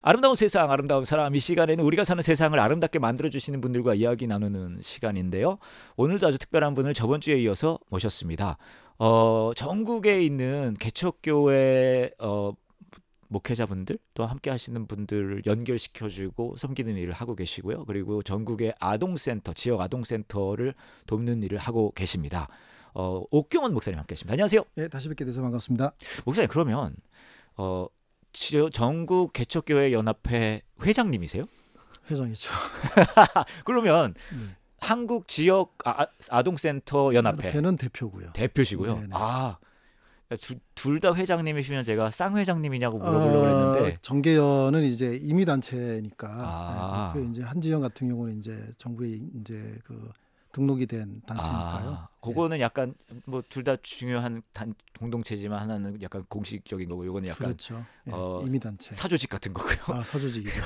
아름다운 세상, 아름다운 사람. 이 시간에는 우리가 사는 세상을 아름답게 만들어주시는 분들과 이야기 나누는 시간인데요. 오늘도 아주 특별한 분을 저번 주에 이어서 모셨습니다. 전국에 있는 개척교회 목회자분들 또 함께 하시는 분들을 연결시켜주고 섬기는 일을 하고 계시고요. 그리고 전국의 아동센터, 지역 아동센터를 돕는 일을 하고 계십니다. 옥경원 목사님 함께 하십니다. 안녕하세요. 네, 다시 뵙게 돼서 반갑습니다. 목사님, 그러면 전국 개척교회 연합회 회장님이세요? 회장이죠. 그러면 한국 지역 아동센터 연합회 연합회는 대표고요. 대표시고요. 네네. 둘 다 회장님이시면 제가 쌍회장님이냐고 물어보려고 했는데 정계연은 이제 임의단체니까 그 이제 한지연 같은 경우는 이제 정부에 이제 그 등록이 된 단체니까요. 그거는 약간 뭐 둘 다 중요한 공동체지만 하나는 약간 공식적인 거고 이거는 약간 그렇죠. 임의단체 사조직 같은 거고요. 사조직이죠.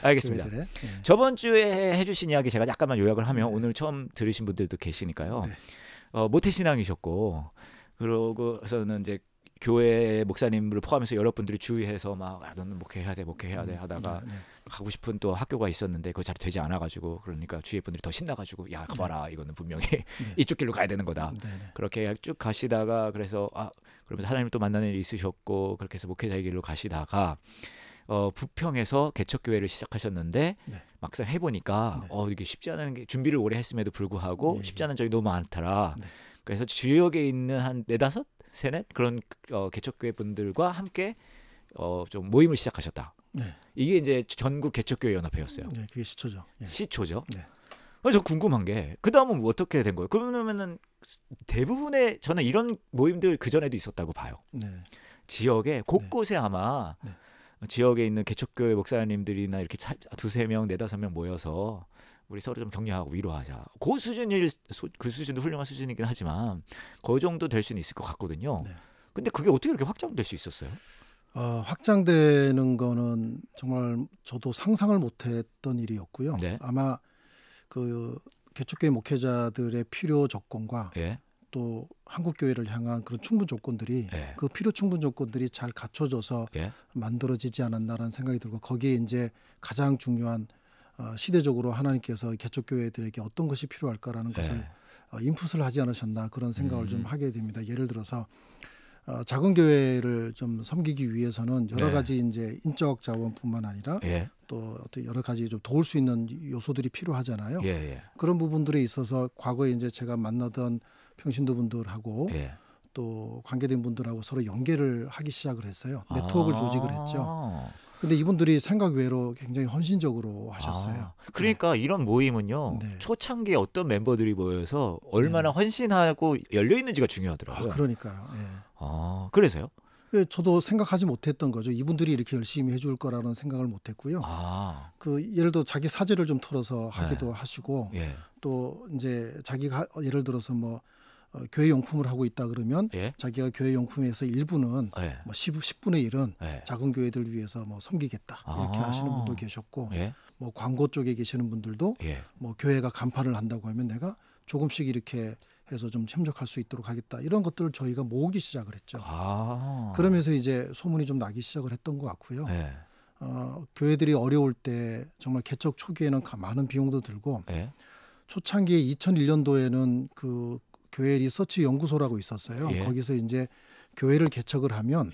알겠습니다. 교회들의, 저번 주에 해주신 이야기 제가 약간만 요약을 하면 네. 오늘 처음 들으신 분들도 계시니까요. 네. 모태신앙이셨고 그러고서는 이제 교회 목사님을 포함해서 여러분들이 주위해서 막 너는 목회해야 돼 하다가 가고 싶은 또 학교가 있었는데 그거 잘 되지 않아가지고 그러니까 주위의 분들이 더 신나가지고 야 가봐라 이거는 분명히 이쪽 길로 가야 되는 거다. 그렇게 쭉 가시다가 그래서 그러면서 하나님 또 만나는 일이 있으셨고 그렇게 해서 목회자의 길로 가시다가 부평에서 개척교회를 시작하셨는데 막상 해보니까 이게 쉽지 않은 게 준비를 오래 했음에도 불구하고 쉽지 않은 점이 너무 많더라. 그래서 지역에 있는 한 4, 5, 3, 4 그런 개척교회 분들과 함께 좀 모임을 시작하셨다. 이게 이제 전국 개척교회 연합회였어요. 네, 그게 시초죠. 시초죠. 그래서 궁금한 게 그 다음은 어떻게 된 거예요? 그러면은 대부분의 저는 이런 모임들 그 전에도 있었다고 봐요. 지역에 곳곳에 아마 지역에 있는 개척교회 목사님들이나 이렇게 2-3명, 4-5명 모여서 우리 서로 좀 격려하고 위로하자. 그 수준도 훌륭한 수준이긴 하지만 그 정도 될 수는 있을 것 같거든요. 근데 그게 어떻게 그렇게 확장될 수 있었어요? 확장되는 거는 정말 저도 상상을 못했던 일이었고요. 아마 그 개척교회 목회자들의 필요 조건과 또 한국 교회를 향한 그런 충분 조건들이 그 필요 충분 조건들이 잘 갖춰져서 만들어지지 않았나라는 생각이 들고 거기에 이제 가장 중요한 시대적으로 하나님께서 개척교회들에게 어떤 것이 필요할까라는 것을 인풋을 하지 않으셨나 그런 생각을 좀 하게 됩니다. 예를 들어서 작은 교회를 좀 섬기기 위해서는 여러 가지 이제 인적 자원뿐만 아니라 또 어떤 여러 가지 좀 도울 수 있는 요소들이 필요하잖아요. 그런 부분들에 있어서 과거에 이제 제가 만나던 평신도 분들하고 또 관계된 분들하고 서로 연계를 하기 시작을 했어요. 네트워크를 조직을 했죠. 근데 이분들이 생각 외로 굉장히 헌신적으로 하셨어요. 그러니까 이런 모임은요. 초창기에 어떤 멤버들이 모여서 얼마나 헌신하고 열려 있는지가 중요하더라고요. 그러니까요. 그래서요? 저도 생각하지 못했던 거죠. 이분들이 이렇게 열심히 해줄 거라는 생각을 못했고요. 예를 들어 자기 사제를 좀 털어서 하기도 하시고 또 이제 자기가 예를 들어서 뭐 교회 용품을 하고 있다 그러면 자기가 교회 용품에서 일부는 뭐 10분의 1은 작은 교회들 위해서 뭐 섬기겠다 이렇게 하시는 분도 계셨고 뭐 광고 쪽에 계시는 분들도 뭐 교회가 간판을 한다고 하면 내가 조금씩 이렇게 해서 좀 협력할 수 있도록 하겠다 이런 것들을 저희가 모으기 시작을 했죠. 그러면서 이제 소문이 좀 나기 시작을 했던 것 같고요. 교회들이 어려울 때 정말 개척 초기에는 많은 비용도 들고 초창기에 2001년도에는 그 교회 리서치 연구소라고 있었어요. 거기서 이제 교회를 개척을 하면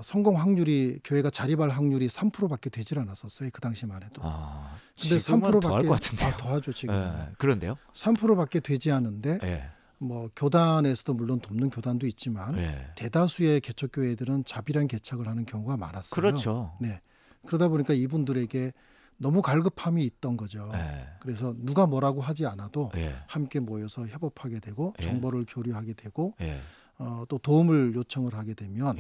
성공 확률이 교회가 자립할 확률이 3%밖에 되질 않았었어요. 그 당시만 해도. 근데 3%밖에 더할 것 같은데요. 더하죠 지금. 그런데요? 3%밖에 되지 않은데 뭐 교단에서도 물론 돕는 교단도 있지만 대다수의 개척교회들은 자비랑 개척을 하는 경우가 많았어요. 그렇죠. 그러다 보니까 이분들에게 너무 갈급함이 있던 거죠. 그래서 누가 뭐라고 하지 않아도 함께 모여서 협업하게 되고 정보를 교류하게 되고 또 도움을 요청을 하게 되면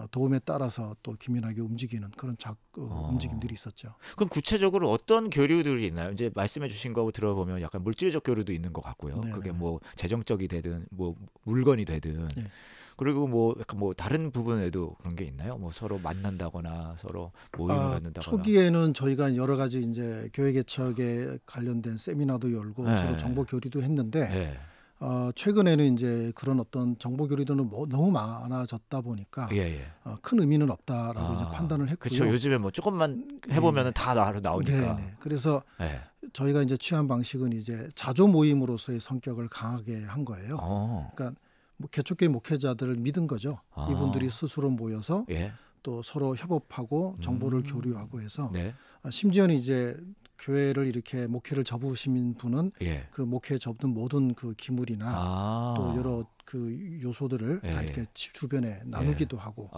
도움에 따라서 또 기민하게 움직이는 그런 움직임들이 있었죠. 그럼 구체적으로 어떤 교류들이 있나요? 이제 말씀해 주신 거 들어보면 약간 물질적 교류도 있는 것 같고요. 그게 뭐 재정적이 되든 뭐 물건이 되든 그리고 뭐 약간 뭐 다른 부분에도 그런 게 있나요? 뭐 서로 만난다거나 서로 모임을 갖는다거나. 초기에는 저희가 여러 가지 이제 교회 개척에 관련된 세미나도 열고 서로 정보 교류도 했는데 최근에는 이제 그런 어떤 정보 교류들은 너무 많아졌다 보니까 큰 의미는 없다라고 이제 판단을 했고요. 그렇죠. 요즘에 뭐 조금만 해보면은 다 나오니까. 그래서 저희가 이제 취한 방식은 이제 자조 모임으로서의 성격을 강하게 한 거예요. 그러니까 뭐 개척교회 목회자들을 믿은 거죠. 이분들이 스스로 모여서 또 서로 협업하고 정보를 교류하고 해서 심지어는 이제 교회를 이렇게 목회를 접으신 분은 그 목회에 접든 모든 그 기물이나 또 여러 그 요소들을 다 이렇게 주변에 나누기도 하고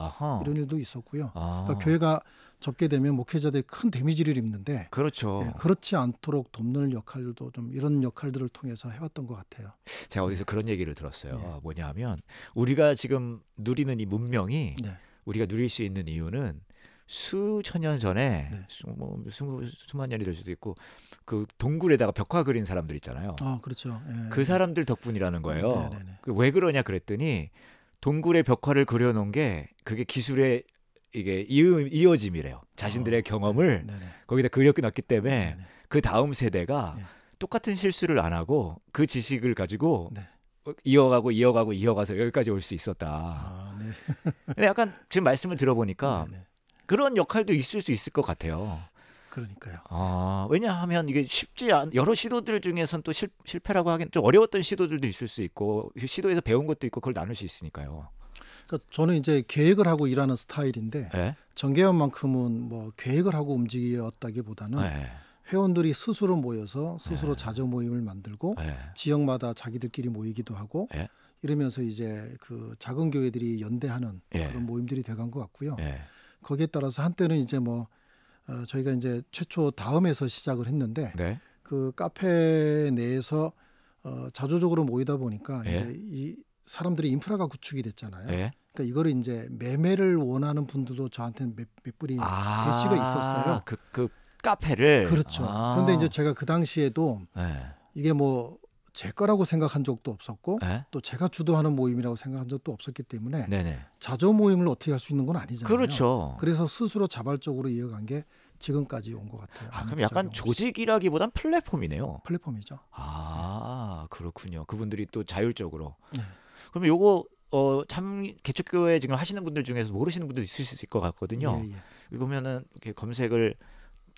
이런 일도 있었고요. 그러니까 교회가 접게 되면 목회자들이 큰 데미지를 입는데 그렇죠. 그렇지 않도록 돕는 역할도 좀 이런 역할들을 통해서 해왔던 것 같아요. 제가 어디서 그런 얘기를 들었어요. 뭐냐면 우리가 지금 누리는 이 문명이 우리가 누릴 수 있는 이유는 수천 년 전에 수만 년이 될 수도 있고 그 동굴에다가 벽화 그린 사람들 있잖아요. 그렇죠. 그 사람들 덕분이라는 거예요. 왜 그러냐 그랬더니 동굴에 벽화를 그려놓은 게 그게 기술의 이게 이어짐이래요. 자신들의 경험을 거기다 그려놨기 때문에 그 다음 세대가 똑같은 실수를 안 하고 그 지식을 가지고 이어가서 여기까지 올 수 있었다. 근데 약간 지금 말씀을 들어보니까 그런 역할도 있을 수 있을 것 같아요. 그러니까요. 왜냐하면 이게 쉽지 않은 여러 시도들 중에서는 또 실패라고 하긴 좀 어려웠던 시도들도 있을 수 있고 시도에서 배운 것도 있고 그걸 나눌 수 있으니까요. 그러니까 저는 이제 계획을 하고 일하는 스타일인데 정계원만큼은 뭐 계획을 하고 움직였다기보다는 회원들이 스스로 모여서 스스로 자조 모임을 만들고 지역마다 자기들끼리 모이기도 하고 이러면서 이제 그 작은 교회들이 연대하는 그런 모임들이 돼간 것 같고요. 거기에 따라서 한때는 이제 뭐 저희가 이제 최초 다음에서 시작을 했는데 그 카페 내에서 자조적으로 모이다 보니까 이제 이 사람들이 인프라가 구축이 됐잖아요. 그러니까 이거를 이제 매매를 원하는 분들도 저한테 몇 분이 대시가 있었어요. 그 카페를. 그렇죠. 그런데 이제 제가 그 당시에도 이게 뭐 제 거라고 생각한 적도 없었고 또 제가 주도하는 모임이라고 생각한 적도 없었기 때문에 자조 모임을 어떻게 할 수 있는 건 아니잖아요. 그렇죠. 그래서 스스로 자발적으로 이어간 게 지금까지 온 것 같아요. 그럼 약간 조직이라기보단 플랫폼이네요. 플랫폼이죠. 그렇군요. 그분들이 또 자율적으로. 그러면 요거 참 개척교회 지금 하시는 분들 중에서 모르시는 분들 있을 수 있을 것 같거든요. 이거면은 이렇게 검색을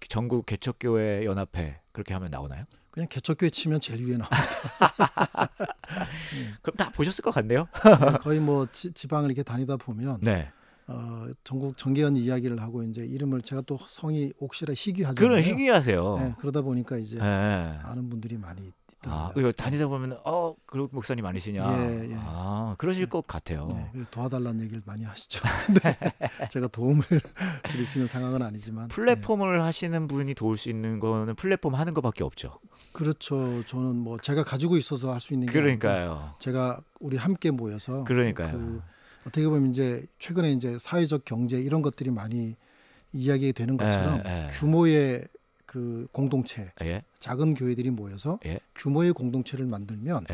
전국 개척교회 연합회 그렇게 하면 나오나요? 그냥 개척교회 치면 제일 위에 나옵니다. 그럼 다 보셨을 것 같네요. 거의 뭐 지방을 이렇게 다니다 보면 전국 정계연 이야기를 하고 이제 이름을 제가 또 성이 옥시라 희귀하잖아요. 그런 희귀하세요. 그러다 보니까 이제 아는 분들이 많이 있더라고요. 다니다 보면 그 목사님 아니시냐. 그러실 것 같아요. 도와달라는 얘기를 많이 하시죠. 제가 도움을 드릴 수 있는 상황은 아니지만 플랫폼을 하시는 분이 도울 수 있는 거는 플랫폼 하는 것밖에 없죠. 그렇죠. 저는 뭐 제가 가지고 있어서 할 수 있는 게 그러니까요. 제가 우리 함께 모여서 그러니까요. 어떻게 보면 이제 최근에 이제 사회적 경제 이런 것들이 많이 이야기되는 것처럼 규모의 그 공동체, 작은 교회들이 모여서 규모의 공동체를 만들면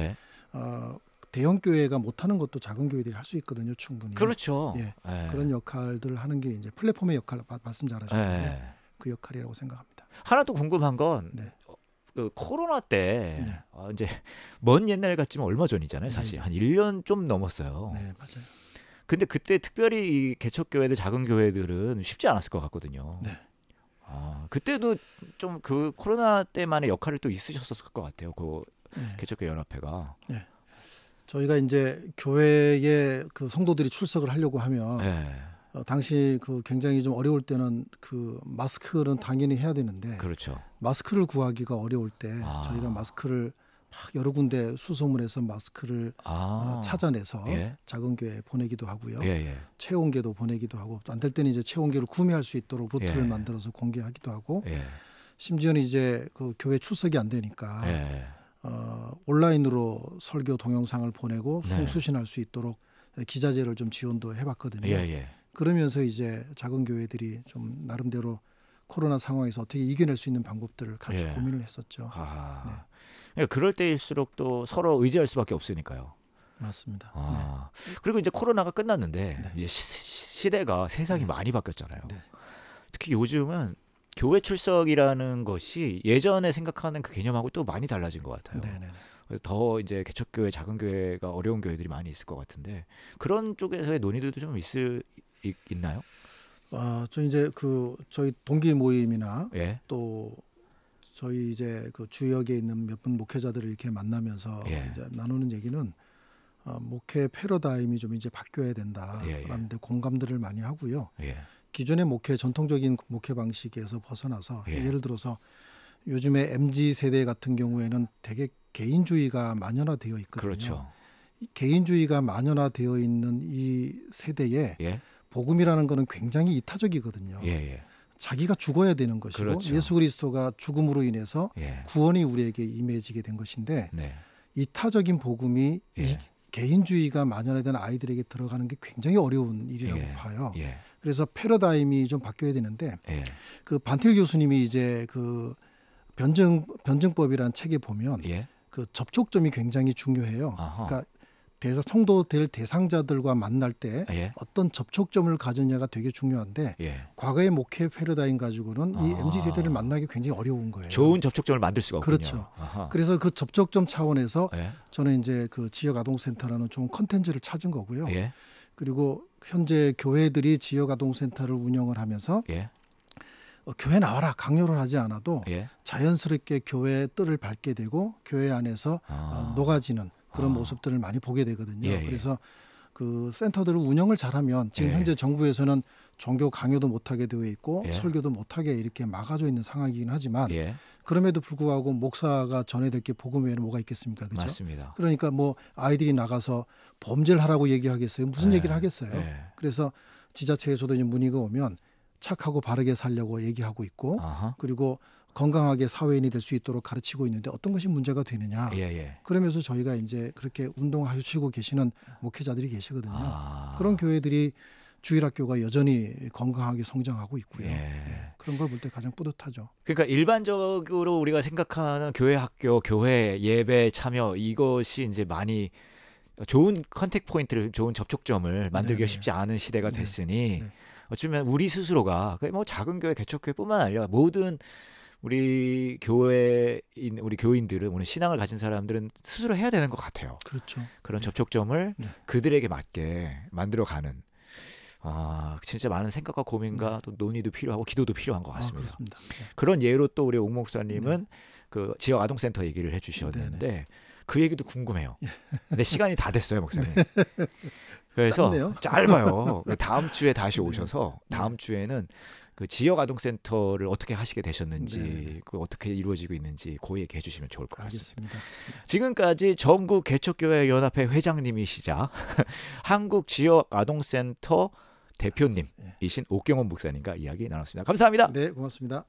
대형 교회가 못하는 것도 작은 교회들이 할 수 있거든요, 충분히. 그렇죠. 그런 역할들을 하는 게 이제 플랫폼의 역할 말씀 잘하셨는데 그 역할이라고 생각합니다. 하나 또 궁금한 건 그 코로나 때 이제 먼 옛날 같지만 얼마 전이잖아요, 사실 한 1년 좀 넘었어요. 네, 맞아요. 근데 그때 특별히 이 개척교회들 작은 교회들은 쉽지 않았을 것 같거든요. 그때도 좀 그 코로나 때만의 역할을 또 있으셨을 것 같아요. 그 개척교회 연합회가. 저희가 이제 교회에 그 성도들이 출석을 하려고 하면 당시 그 굉장히 좀 어려울 때는 그 마스크는 당연히 해야 되는데 마스크를 구하기가 어려울 때 저희가 마스크를 막 여러 군데 수소문해서 마스크를 찾아내서 작은 교회에 보내기도 하고요. 체온계도 보내기도 하고 안 될 때는 이제 체온계를 구매할 수 있도록 루트를 만들어서 공개하기도 하고 심지어는 이제 그 교회 출석이 안 되니까 온라인으로 설교 동영상을 보내고 송수신할 수 있도록 기자재를 좀 지원도 해봤거든요. 그러면서 이제 작은 교회들이 좀 나름대로 코로나 상황에서 어떻게 이겨낼 수 있는 방법들을 같이 고민을 했었죠. 그럴 때일수록 또 서로 의지할 수밖에 없으니까요. 맞습니다. 그리고 이제 코로나가 끝났는데 이제 시대가 세상이 많이 바뀌었잖아요. 특히 요즘은 교회 출석이라는 것이 예전에 생각하는 그 개념하고 또 많이 달라진 것 같아요. 그래서 더 이제 개척교회, 작은 교회가 어려운 교회들이 많이 있을 것 같은데 그런 쪽에서의 논의들도 좀 있나요? 저 이제 저희 동기 모임이나 예. 또 저희 이제 그 주역에 있는 몇 분 목회자들을 이렇게 만나면서 예. 이제 나누는 얘기는 목회 패러다임이 좀 이제 바뀌어야 된다라는데 공감들을 많이 하고요. 예. 기존의 전통적인 목회 방식에서 벗어나서 예. 예를 들어서 요즘에 MZ 세대 같은 경우에는 되게 개인주의가 만연화되어 있거든요. 그렇죠. 개인주의가 만연화되어 있는 이 세대에 예. 복음이라는 거는 굉장히 이타적이거든요. 예. 자기가 죽어야 되는 것이고 그렇죠. 예수 그리스도가 죽음으로 인해서 예. 구원이 우리에게 임해지게 된 것인데 네. 이타적인 복음이 예. 개인주의가 만연화된 아이들에게 들어가는 게 굉장히 어려운 일이라고 예. 봐요. 예. 그래서 패러다임이 좀 바뀌어야 되는데 예. 그 반틸 교수님이 이제 그 변증법이라는 책에 보면 예. 그 접촉점이 굉장히 중요해요. 아하. 그러니까 성도될 대상자들과 만날 때 예. 어떤 접촉점을 가졌냐가 되게 중요한데 예. 과거의 목회 패러다임 가지고는 이 MZ 세대를 만나기 굉장히 어려운 거예요. 좋은 접촉점을 만들 수가 없군요. 그렇죠. 아하. 그래서 그 접촉점 차원에서 예. 저는 이제 그 지역 아동센터라는 좋은 컨텐츠를 찾은 거고요. 예. 그리고 현재 교회들이 지역 아동센터를 운영을 하면서 예. 교회 나와라 강요를 하지 않아도 예. 자연스럽게 교회의 뜰을 밟게 되고 교회 안에서 녹아지는 그런 모습들을 많이 보게 되거든요. 예. 그래서 그 센터들을 운영을 잘하면 지금 예. 현재 정부에서는 종교 강요도 못하게 되어 있고 예. 설교도 못하게 이렇게 막아져 있는 상황이긴 하지만 예. 그럼에도 불구하고 목사가 전해야 될 게 복음 외에는 뭐가 있겠습니까? 그렇죠? 맞습니다. 그러니까 뭐 아이들이 나가서 범죄를 하라고 얘기하겠어요? 무슨 얘기를 하겠어요? 그래서 지자체에서도 이제 문의가 오면 착하고 바르게 살려고 얘기하고 있고 아하. 그리고 건강하게 사회인이 될 수 있도록 가르치고 있는데 어떤 것이 문제가 되느냐. 그러면서 저희가 이제 그렇게 운동하시고 계시는 목회자들이 계시거든요. 그런 교회들이 주일학교가 여전히 건강하게 성장하고 있고요. 네. 그런 걸 볼 때 가장 뿌듯하죠. 그러니까 일반적으로 우리가 생각하는 교회 학교, 교회 예배 참여 이것이 이제 많이 좋은 컨택 포인트를, 좋은 접촉점을 만들기가 쉽지 않은 시대가 됐으니 어쩌면 우리 스스로가 뭐 작은 교회, 개척교회뿐만 아니라 모든 우리 교회인 우리 교인들은, 오늘 신앙을 가진 사람들은 스스로 해야 되는 것 같아요. 그렇죠. 그런 접촉점을 그들에게 맞게 만들어가는. 진짜 많은 생각과 고민과 또 논의도 필요하고 기도도 필요한 것 같습니다. 그렇습니다. 그런 예로 또 우리 옥 목사님은 그 지역 아동센터 얘기를 해주셨는데 그 얘기도 궁금해요. 근데 시간이 다 됐어요, 목사님. 그래서 짧아요. 다음 주에 다시 오셔서 다음 주에는 그 지역 아동센터를 어떻게 하시게 되셨는지, 그 어떻게 이루어지고 있는지 그 얘기 해주시면 좋을 것 같습니다. 지금까지 전국 개척교회 연합회 회장님이시자 한국 지역 아동센터 대표님이신 옥경원 목사님과 이야기 나눴습니다. 감사합니다. 네, 고맙습니다.